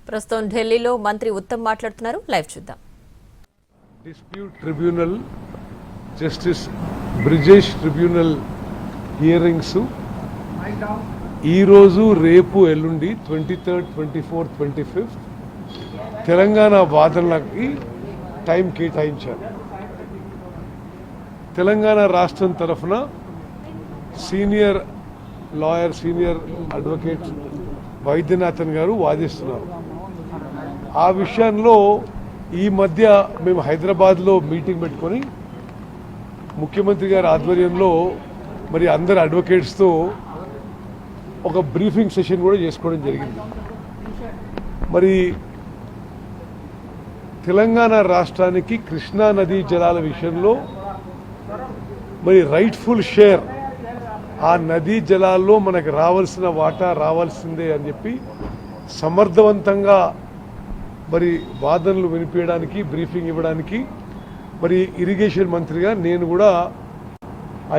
ప్రస్తుతం ఢిల్లీలో మంత్రి ఉత్తమ్ మాట్లాడుతున్నారు. లైవ్ చూద్దాం. Dispute tribunal justice Brijesh tribunal hearings ఈరోజు రేపు ఎల్లుండి 23rd, 24th, 25th Telangana వాదనలకి time కేటాయించారు. తెలంగాణ రాష్ట్రం తరఫున senior lawyer, senior advocate Vaidyanathan గారు వాదిస్తున్నారు. ఆ విషయంలో ఈ మధ్య మేము హైదరాబాద్లో మీటింగ్ పెట్టుకొని ముఖ్యమంత్రి గారి ఆధ్వర్యంలో మరి అందరు అడ్వకేట్స్తో ఒక బ్రీఫింగ్ సెషన్ కూడా చేసుకోవడం జరిగింది. మరి తెలంగాణ రాష్ట్రానికి కృష్ణా నదీ జలాల విషయంలో మరి రైట్ఫుల్ షేర్, ఆ నదీ జలాల్లో మనకు రావాల్సిన వాటా రావాల్సిందే అని చెప్పి సమర్థవంతంగా మరి వాదనలు వినిపించడానికి, బ్రీఫింగ్ ఇవ్వడానికి మరి ఇరిగేషన్ మంత్రిగా నేను కూడా ఆ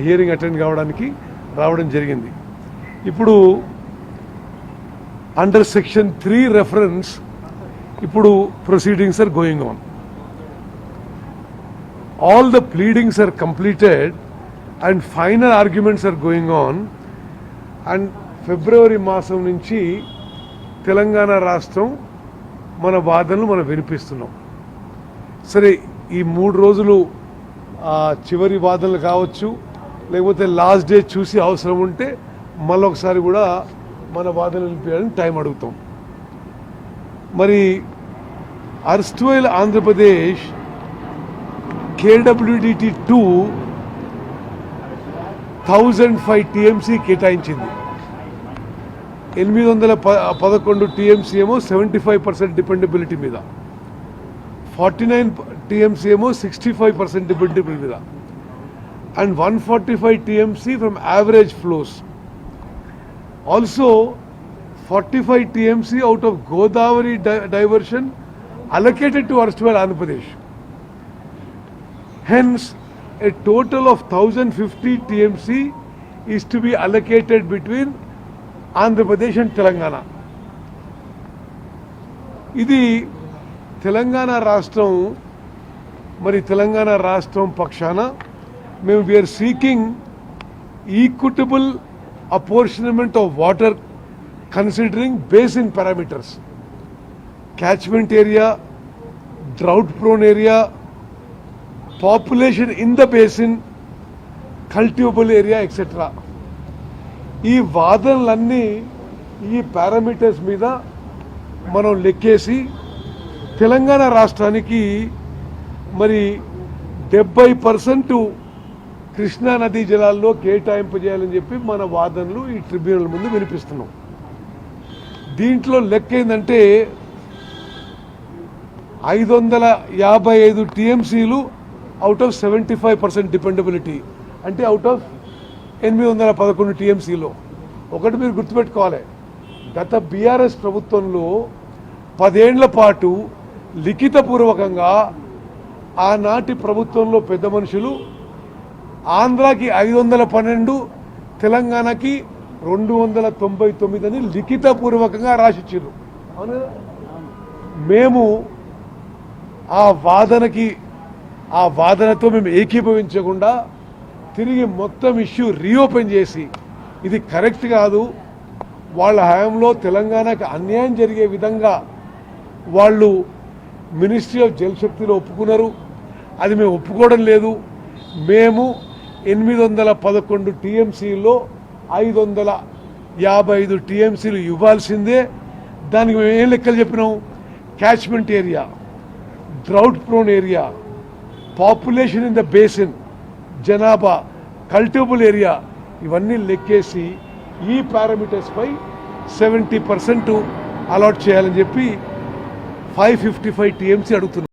హియరింగ్ అటెండ్ కావడానికి రావడం జరిగింది. ఇప్పుడు అండర్ సెక్షన్ 3 రెఫరెన్స్ ఇప్పుడు proceedings are going on. All the pleadings are completed and final arguments are going on. And ఫిబ్రవరి మాసం నుంచి తెలంగాణ రాష్ట్రం మన వాదనలు మనం వినిపిస్తున్నాం. సరే, ఈ 3 రోజులు చివరి వాదనలు కావచ్చు, లేకపోతే లాస్ట్ డే చూసి అవసరం ఉంటే మళ్ళొకసారి కూడా మన వాదనలు వినిపించడానికి టైం అడుగుతాం. మరి అర్స్ట్వైల్ ఆంధ్రప్రదేశ్ KWDT 2 1005 TMC కేటాయించింది. 811 TMC ఏమో 75% డిపెండబిలిటీ మీద, 49 TMC ఏమో 65% డిపెండబిలిటీ మీద, and 145 TMC from average flows. Also 45 TMC out of Godavari diversion allocated to erstwhile Andhra Pradesh. Hence, a total of 1050 TMC is to be allocated between Andhra Pradesh and Telangana. ఇది తెలంగాణ రాష్ట్రం, మరి తెలంగాణ రాష్ట్రం పక్షాన మేము we are seeking equitable apportionment of water considering basin parameters, catchment area, drought prone area, population in the basin, cultivable area, etc. ఈ వాదనలన్నీ ఈ parameters మీద మనం లెక్కేసి తెలంగాణ రాష్ట్రానికి మరి 70% కృష్ణా నదీ జలాల్లో కేటాయింపు చేయాలని చెప్పి మన వాదనలు ఈ ట్రిబ్యునల్ ముందు వినిపిస్తున్నాం. దీంట్లో లెక్క ఏంటంటే 555 TMCలు అవుట్ ఆఫ్ 75% డిపెండబిలిటీ, అంటే అవుట్ ఆఫ్ 811 TMCలో. ఒకటి మీరు గుర్తుపెట్టుకోవాలి, గత బీఆర్ఎస్ ప్రభుత్వంలో 10 ఏళ్ల పాటు లిఖితపూర్వకంగా ఆనాటి ప్రభుత్వంలో పెద్ద మనుషులు ఆంధ్రాకి 512, తెలంగాణకి 299 అని లిఖితపూర్వకంగా రాసిచ్చారు. అవును, మేము ఆ వాదనతో మేము ఏకీభవించకుండా తిరిగి మొత్తం ఇష్యూ రీఓపెన్ చేసి ఇది కరెక్ట్ కాదు, వాళ్ళ హయాంలో తెలంగాణకి అన్యాయం జరిగే విధంగా వాళ్ళు మినిస్ట్రీ ఆఫ్ జలశక్తిలో ఒప్పుకున్నారు, అది మేము ఒప్పుకోవడం లేదు, మేము 811 TMCలో 555 TMCలు ఇవ్వాల్సిందే. దానికి మేము ఏం లెక్కలు చెప్పినాం? Catchment area, drought prone area, population in the basin, జనాభా, కల్టివబుల్ ఏరియా, ఇవన్నీ లెక్కేసి ఈ పారామీటర్స్పై 70% అలాట్ చేయాలని చెప్పి 555 TMC అడుగుతున్నాం.